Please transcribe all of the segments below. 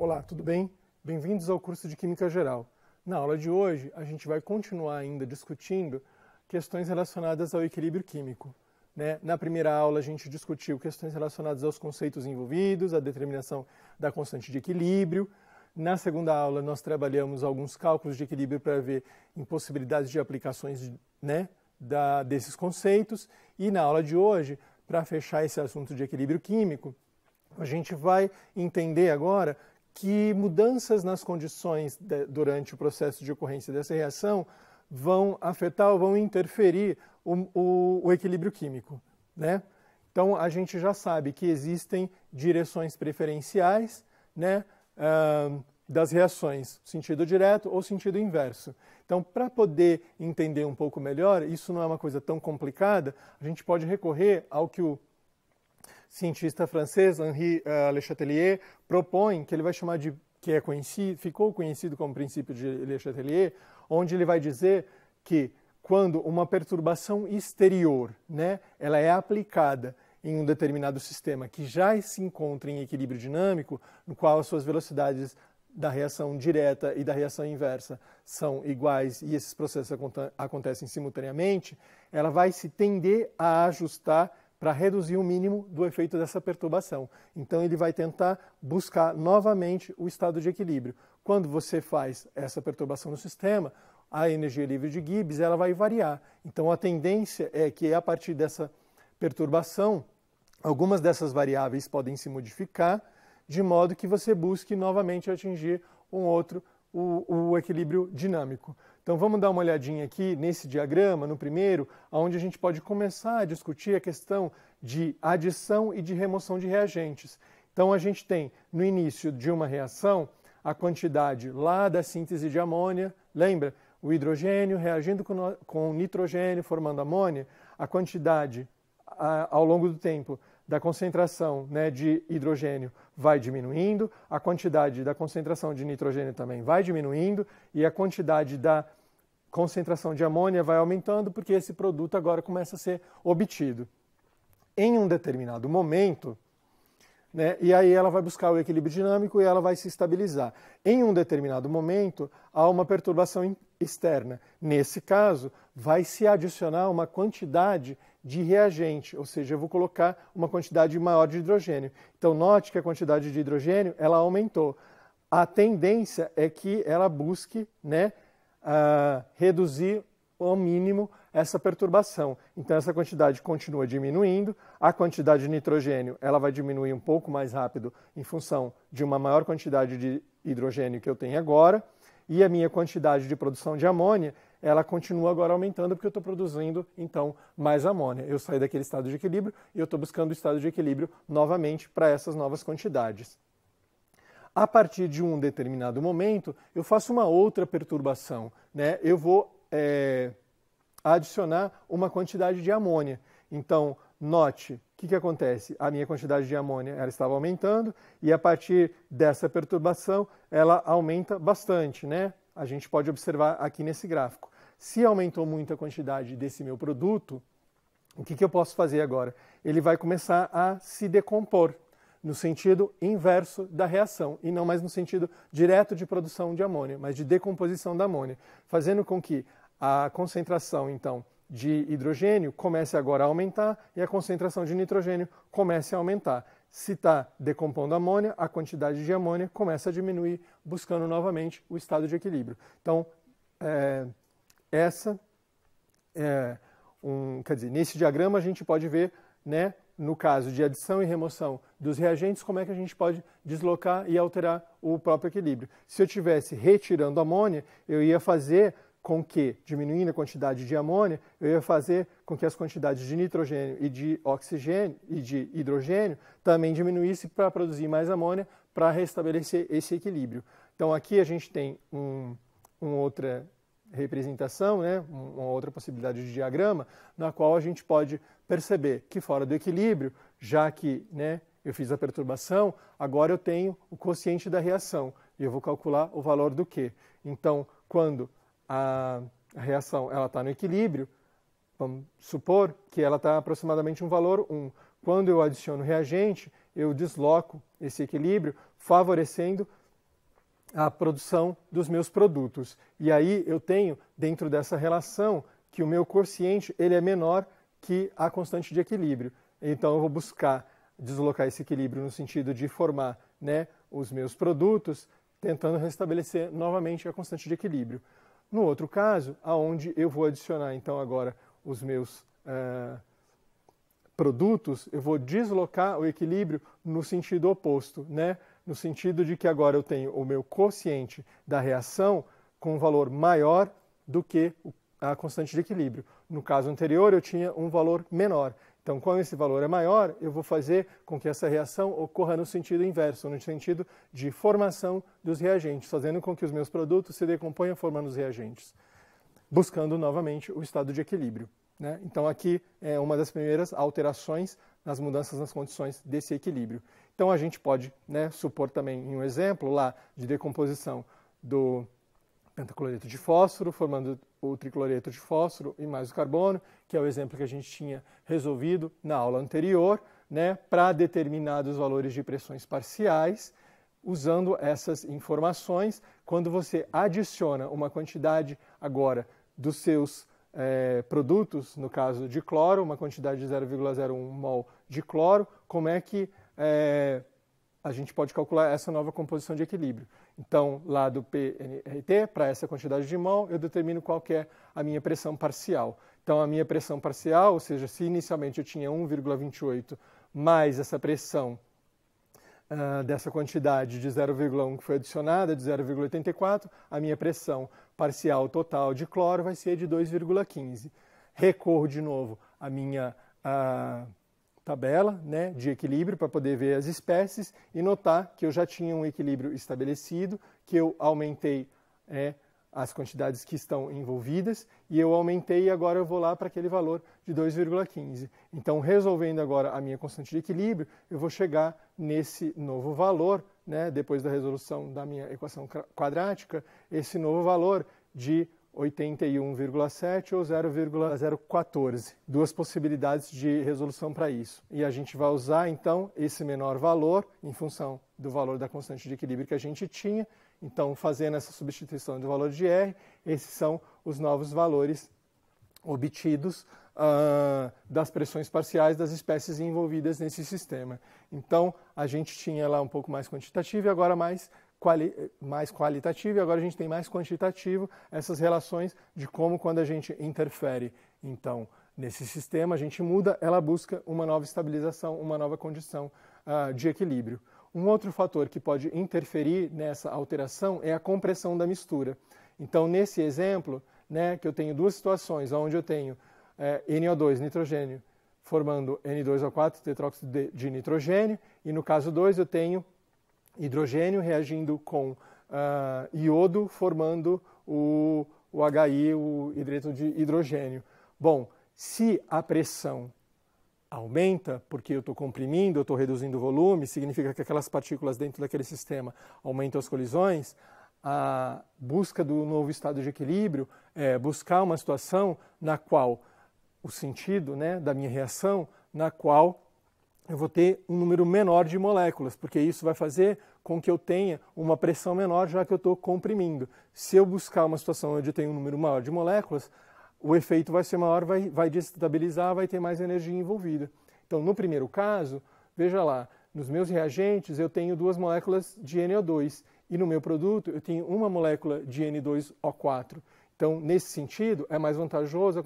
Olá, tudo bem? Bem-vindos ao curso de Química Geral. Na aula de hoje, a gente vai continuar ainda discutindo questões relacionadas ao equilíbrio químico. Na primeira aula, a gente discutiu questões relacionadas aos conceitos envolvidos, a determinação da constante de equilíbrio. Na segunda aula, nós trabalhamos alguns cálculos de equilíbrio para ver impossibilidades de aplicações desses conceitos. E na aula de hoje, para fechar esse assunto de equilíbrio químico, a gente vai entender agora que mudanças nas condições durante o processo de ocorrência dessa reação vão afetar ou vão interferir o equilíbrio químico. Então, a gente já sabe que existem direções preferenciais das reações, sentido direto ou sentido inverso. Então, para poder entender um pouco melhor, isso não é uma coisa tão complicada, a gente pode recorrer ao que o cientista francês Henri Le Chatelier propõe, que ele vai chamar de, ficou conhecido como princípio de Le Chatelier, onde ele vai dizer que quando uma perturbação exterior, ela é aplicada em um determinado sistema que já se encontra em equilíbrio dinâmico, no qual as suas velocidades da reação direta e da reação inversa são iguais e esses processos acontecem simultaneamente, ela vai se tender a ajustar para reduzir o mínimo do efeito dessa perturbação. Então, ele vai tentar buscar novamente o estado de equilíbrio. Quando você faz essa perturbação no sistema, a energia livre de Gibbs ela vai variar. Então, a tendência é que, a partir dessa perturbação, algumas dessas variáveis podem se modificar, de modo que você busque novamente atingir o equilíbrio dinâmico. Então vamos dar uma olhadinha aqui nesse diagrama, no primeiro, onde a gente pode começar a discutir a questão de adição e de remoção de reagentes. Então a gente tem, no início de uma reação, a quantidade lá da síntese de amônia, lembra? O hidrogênio reagindo com o nitrogênio, formando amônia, a quantidade, ao longo do tempo, da concentração de hidrogênio vai diminuindo, a quantidade da concentração de nitrogênio também vai diminuindo e a quantidade da concentração de amônia vai aumentando porque esse produto agora começa a ser obtido. Em um determinado momento, e aí ela vai buscar o equilíbrio dinâmico e ela vai se estabilizar. Em um determinado momento, há uma perturbação externa. Nesse caso, vai se adicionar uma quantidade de reagente, ou seja, eu vou colocar uma quantidade maior de hidrogênio. Então, note que a quantidade de hidrogênio ela aumentou. A tendência é que ela busque reduzir ao mínimo essa perturbação. Então, essa quantidade continua diminuindo. A quantidade de nitrogênio ela vai diminuir um pouco mais rápido em função de uma maior quantidade de hidrogênio que eu tenho agora. E a minha quantidade de produção de amônia, ela continua agora aumentando porque eu estou produzindo, então, mais amônia. Eu saí daquele estado de equilíbrio e eu estou buscando o estado de equilíbrio novamente para essas novas quantidades. A partir de um determinado momento, eu faço uma outra perturbação. Eu vou adicionar uma quantidade de amônia. Então, note, o que acontece? A minha quantidade de amônia ela estava aumentando e a partir dessa perturbação ela aumenta bastante. A gente pode observar aqui nesse gráfico. Se aumentou muito a quantidade desse meu produto, o que eu posso fazer agora? Ele vai começar a se decompor no sentido inverso da reação e não mais no sentido direto de produção de amônia, mas de decomposição da amônia, fazendo com que a concentração, então, de hidrogênio comece agora a aumentar e a concentração de nitrogênio comece a aumentar. Se está decompondo amônia, a quantidade de amônia começa a diminuir, buscando novamente o estado de equilíbrio. Então, nesse diagrama a gente pode ver, no caso de adição e remoção dos reagentes, como é que a gente pode deslocar e alterar o próprio equilíbrio. Se eu estivesse retirando amônia, eu ia fazer com que, diminuindo a quantidade de amônia, eu ia fazer com que as quantidades de nitrogênio e de oxigênio e de hidrogênio também diminuíssem para produzir mais amônia para restabelecer esse equilíbrio. Então aqui a gente tem uma outra representação, uma outra possibilidade de diagrama, na qual a gente pode perceber que fora do equilíbrio, já que eu fiz a perturbação, agora eu tenho o quociente da reação e eu vou calcular o valor do Q. Então, quando a reação está no equilíbrio, vamos supor que ela está aproximadamente um valor 1. Quando eu adiciono reagente, eu desloco esse equilíbrio, favorecendo a produção dos meus produtos. E aí eu tenho, dentro dessa relação, que o meu quociente ele é menor que a constante de equilíbrio. Então eu vou buscar deslocar esse equilíbrio no sentido de formar, né, os meus produtos, tentando restabelecer novamente a constante de equilíbrio. No outro caso, aonde eu vou adicionar então agora os meus produtos, eu vou deslocar o equilíbrio no sentido oposto, né? No sentido de que agora eu tenho o meu quociente da reação com um valor maior do que a constante de equilíbrio. No caso anterior, eu tinha um valor menor. Então, quando esse valor é maior, eu vou fazer com que essa reação ocorra no sentido inverso, no sentido de formação dos reagentes, fazendo com que os meus produtos se decomponham formando os reagentes, buscando novamente o estado de equilíbrio, né? Então, aqui é uma das primeiras alterações nas mudanças nas condições desse equilíbrio. Então, a gente pode, né, supor também em um exemplo lá de decomposição do pentacloreto de fósforo, formando o tricloreto de fósforo e mais o carbono, que é o exemplo que a gente tinha resolvido na aula anterior, né, para determinados valores de pressões parciais. Usando essas informações, quando você adiciona uma quantidade agora dos seus produtos, no caso de cloro, uma quantidade de 0,01 mol de cloro, como é que a gente pode calcular essa nova composição de equilíbrio? Então, lá do PNRT, para essa quantidade de mol, eu determino qual que é a minha pressão parcial. Então, a minha pressão parcial, ou seja, se inicialmente eu tinha 1,28 mais essa pressão dessa quantidade de 0,1 que foi adicionada, de 0,84, a minha pressão parcial total de cloro vai ser de 2,15. Recorro de novo à minha tabela, né, de equilíbrio para poder ver as espécies e notar que eu já tinha um equilíbrio estabelecido, que eu aumentei as quantidades que estão envolvidas e eu aumentei e agora eu vou lá para aquele valor de 2,15. Então, resolvendo agora a minha constante de equilíbrio, eu vou chegar nesse novo valor, né, depois da resolução da minha equação quadrática, esse novo valor de 81,7 ou 0,014. Duas possibilidades de resolução para isso. E a gente vai usar, então, esse menor valor em função do valor da constante de equilíbrio que a gente tinha. Então, fazendo essa substituição do valor de R, esses são os novos valores obtidos das pressões parciais das espécies envolvidas nesse sistema. Então, a gente tinha lá um pouco mais quantitativo e agora mais qualitativo, e agora a gente tem mais quantitativo essas relações de como quando a gente interfere, então, nesse sistema, a gente muda, ela busca uma nova estabilização, uma nova condição de equilíbrio. Um outro fator que pode interferir nessa alteração é a compressão da mistura. Então, nesse exemplo, né, que eu tenho duas situações, onde eu tenho NO2, nitrogênio, formando N2O4, tetróxido de nitrogênio, e no caso 2 eu tenho hidrogênio reagindo com iodo, formando o HI, o hidreto de hidrogênio. Bom, se a pressão aumenta, porque eu estou comprimindo, eu estou reduzindo o volume, significa que aquelas partículas dentro daquele sistema aumentam as colisões, a busca do novo estado de equilíbrio é buscar uma situação na qual o sentido, né, da minha reação, na qual eu vou ter um número menor de moléculas, porque isso vai fazer com que eu tenha uma pressão menor, já que eu estou comprimindo. Se eu buscar uma situação onde eu tenho um número maior de moléculas, o efeito vai ser maior, vai desestabilizar, vai ter mais energia envolvida. Então, no primeiro caso, veja lá, nos meus reagentes eu tenho 2 moléculas de NO2 e no meu produto eu tenho uma molécula de N2O4. Então, nesse sentido, é mais vantajoso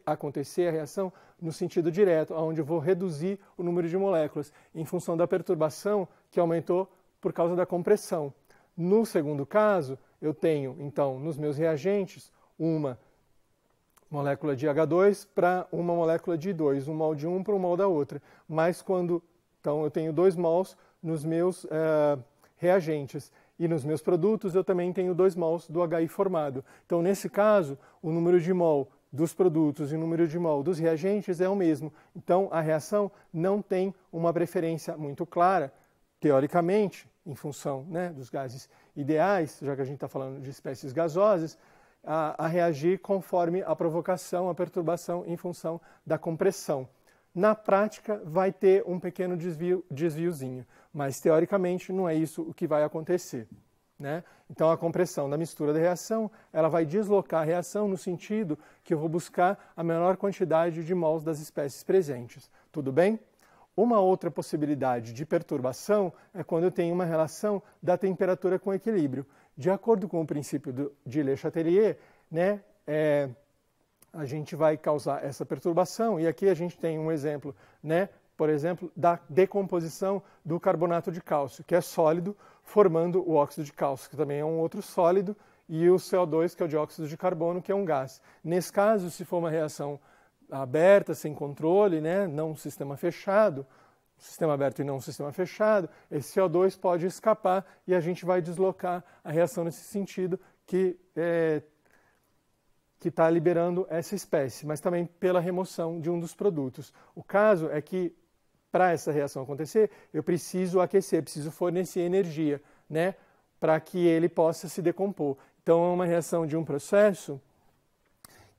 acontecer a reação no sentido direto, onde eu vou reduzir o número de moléculas em função da perturbação que aumentou por causa da compressão. No segundo caso, eu tenho, então, nos meus reagentes, uma molécula de H2 para uma molécula de I2, um mol de um para um mol da outra. Mas quando, então, eu tenho 2 mols nos meus reagentes. E nos meus produtos eu também tenho 2 mols do HI formado. Então, nesse caso, o número de mol dos produtos e o número de mol dos reagentes é o mesmo. Então, a reação não tem uma preferência muito clara, teoricamente, em função, né, dos gases ideais, já que a gente está falando de espécies gasosas, a reagir conforme a provocação, a perturbação em função da compressão. Na prática, vai ter um pequeno desviozinho, mas teoricamente não é isso o que vai acontecer. né? Então, a compressão da mistura da reação, ela vai deslocar a reação no sentido que eu vou buscar a menor quantidade de mols das espécies presentes. Tudo bem? Uma outra possibilidade de perturbação é quando eu tenho uma relação da temperatura com equilíbrio. De acordo com o princípio de Le Chatelier, né, a gente vai causar essa perturbação, e aqui a gente tem um exemplo, né, por exemplo, da decomposição do carbonato de cálcio, que é sólido, formando o óxido de cálcio, que também é um outro sólido, e o CO2, que é o dióxido de carbono, que é um gás. Nesse caso, se for uma reação aberta, sem controle, né, não um sistema fechado, sistema aberto e não um sistema fechado, esse CO2 pode escapar e a gente vai deslocar a reação nesse sentido que está liberando essa espécie, mas também pela remoção de um dos produtos. O caso é que, para essa reação acontecer, eu preciso aquecer, preciso fornecer energia, né, para que ele possa se decompor. Então, é uma reação de um processo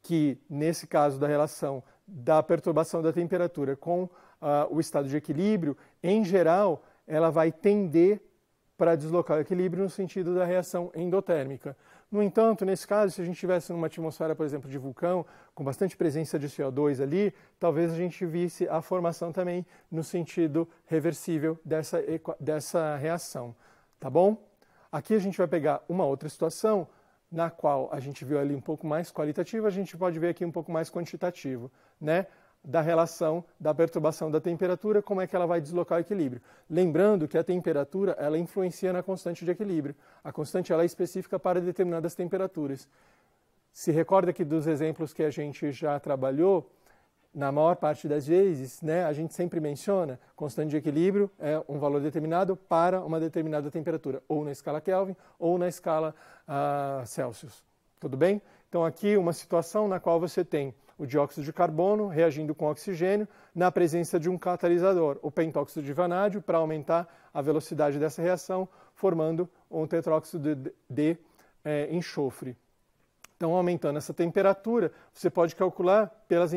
que, nesse caso da relação da perturbação da temperatura com o estado de equilíbrio, em geral, ela vai tender para deslocar o equilíbrio no sentido da reação endotérmica. No entanto, nesse caso, se a gente estivesse numa atmosfera, por exemplo, de vulcão, com bastante presença de CO2 ali, talvez a gente visse a formação também no sentido reversível dessa reação. Tá bom? Aqui a gente vai pegar uma outra situação, na qual a gente viu ali um pouco mais qualitativo, a gente pode ver aqui um pouco mais quantitativo, né? Da relação da perturbação da temperatura, como é que ela vai deslocar o equilíbrio. Lembrando que a temperatura, ela influencia na constante de equilíbrio. A constante ela é específica para determinadas temperaturas. Se recorda que dos exemplos que a gente já trabalhou, na maior parte das vezes, né, a gente sempre menciona constante de equilíbrio é um valor determinado para uma determinada temperatura, ou na escala Kelvin, ou na escala Celsius. Tudo bem? Então aqui uma situação na qual você tem o dióxido de carbono reagindo com oxigênio na presença de um catalisador, o pentóxido de vanádio, para aumentar a velocidade dessa reação, formando um tetróxido de enxofre. Então, aumentando essa temperatura, você pode calcular pelas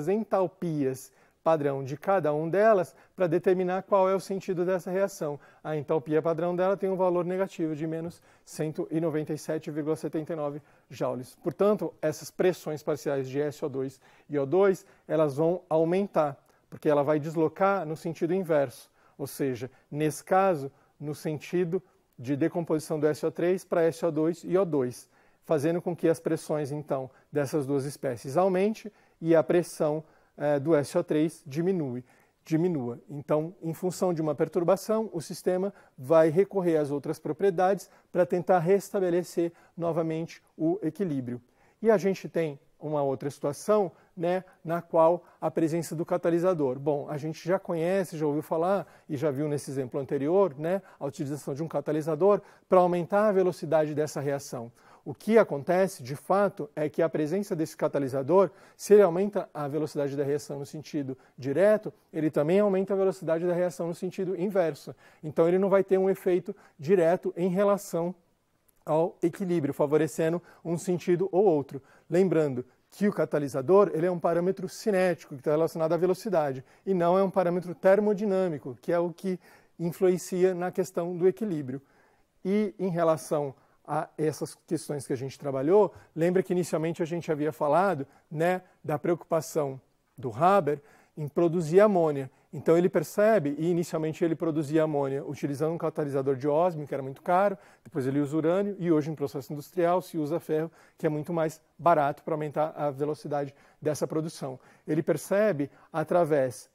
entalpias padrão de cada um delas para determinar qual é o sentido dessa reação. A entalpia padrão dela tem um valor negativo de menos 197,79 joules. Portanto, essas pressões parciais de SO2 e O2, elas vão aumentar, porque ela vai deslocar no sentido inverso, ou seja, nesse caso, no sentido de decomposição do SO3 para SO2 e O2, fazendo com que as pressões, então, dessas duas espécies aumente e a pressão do SO3 diminua. Então, em função de uma perturbação, o sistema vai recorrer às outras propriedades para tentar restabelecer novamente o equilíbrio. E a gente tem uma outra situação, né, na qual a presença do catalisador. Bom, a gente já conhece, já ouviu falar e já viu nesse exemplo anterior, né, a utilização de um catalisador para aumentar a velocidade dessa reação. O que acontece, de fato, é que a presença desse catalisador, se ele aumenta a velocidade da reação no sentido direto, ele também aumenta a velocidade da reação no sentido inverso. Então, ele não vai ter um efeito direto em relação ao equilíbrio, favorecendo um sentido ou outro. Lembrando que o catalisador ele é um parâmetro cinético, que está relacionado à velocidade, e não é um parâmetro termodinâmico, que é o que influencia na questão do equilíbrio. E em relação a essas questões que a gente trabalhou, lembra que inicialmente a gente havia falado, né, da preocupação do Haber em produzir amônia. Então ele percebe, e inicialmente ele produzia amônia utilizando um catalisador de ósmio, que era muito caro, depois ele usa urânio, e hoje em processo industrial se usa ferro, que é muito mais barato para aumentar a velocidade dessa produção. Ele percebe, através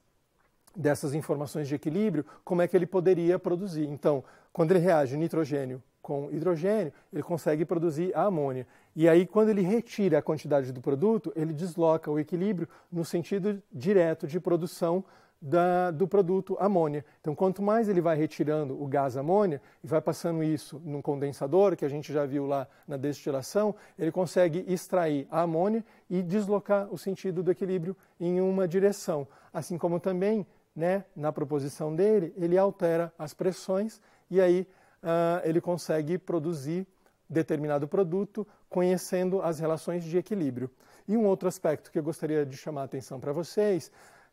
dessas informações de equilíbrio, como é que ele poderia produzir. Então, quando ele reage nitrogênio com hidrogênio, ele consegue produzir a amônia. E aí, quando ele retira a quantidade do produto, ele desloca o equilíbrio no sentido direto de produção do produto amônia. Então, quanto mais ele vai retirando o gás amônia e vai passando isso num condensador, que a gente já viu lá na destilação, ele consegue extrair a amônia e deslocar o sentido do equilíbrio em uma direção. Assim como também, né, na proposição dele, ele altera as pressões e aí ele consegue produzir determinado produto conhecendo as relações de equilíbrio. E um outro aspecto que eu gostaria de chamar a atenção para vocês,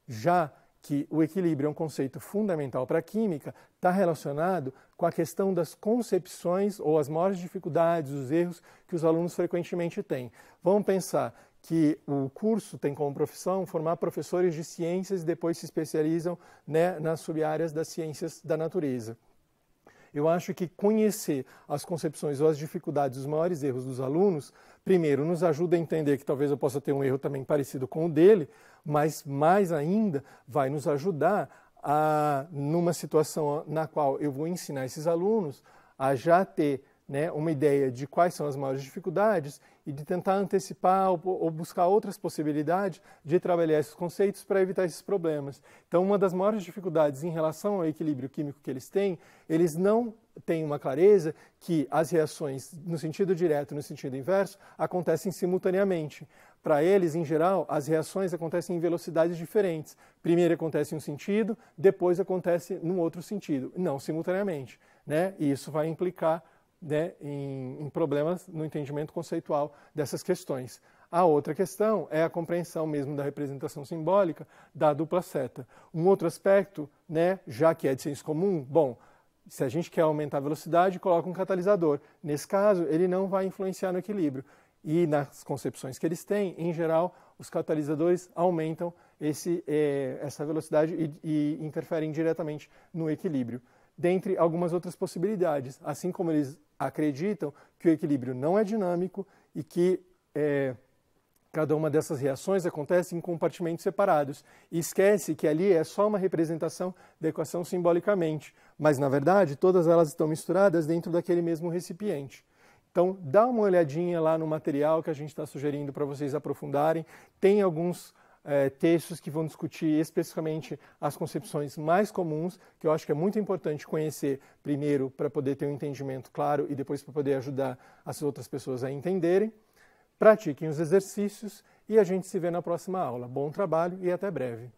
já que o equilíbrio é um conceito fundamental para a química, está relacionado com a questão das concepções ou as maiores dificuldades, os erros que os alunos frequentemente têm. Vamos pensar que o curso tem como profissão formar professores de ciências e depois se especializam, né, nas sub-áreas das ciências da natureza. Eu acho que conhecer as concepções ou as dificuldades, os maiores erros dos alunos, primeiro, nos ajuda a entender que talvez eu possa ter um erro também parecido com o dele, mas mais ainda vai nos ajudar a, numa situação na qual eu vou ensinar esses alunos a já ter, né, uma ideia de quais são as maiores dificuldades e de tentar antecipar ou buscar outras possibilidades de trabalhar esses conceitos para evitar esses problemas. Então, uma das maiores dificuldades em relação ao equilíbrio químico que eles não têm uma clareza que as reações no sentido direto e no sentido inverso acontecem simultaneamente. Para eles, em geral, as reações acontecem em velocidades diferentes. Primeiro acontece em um sentido, depois acontece num outro sentido, não simultaneamente, né? E isso vai implicar, né, em problemas no entendimento conceitual dessas questões. A outra questão é a compreensão mesmo da representação simbólica da dupla seta. Um outro aspecto, né, já que é de senso comum, bom, se a gente quer aumentar a velocidade, coloca um catalisador. Nesse caso, ele não vai influenciar no equilíbrio. E nas concepções que eles têm, em geral, os catalisadores aumentam essa velocidade e interferem diretamente no equilíbrio. Dentre algumas outras possibilidades, assim como eles acreditam que o equilíbrio não é dinâmico e que cada uma dessas reações acontece em compartimentos separados. E esquece que ali é só uma representação da equação simbolicamente, mas na verdade todas elas estão misturadas dentro daquele mesmo recipiente. Então dá uma olhadinha lá no material que a gente está sugerindo para vocês aprofundarem. Tem alguns textos que vão discutir especificamente as concepções mais comuns, que eu acho que é muito importante conhecer primeiro para poder ter um entendimento claro e depois para poder ajudar as outras pessoas a entenderem. Pratiquem os exercícios e a gente se vê na próxima aula. Bom trabalho e até breve.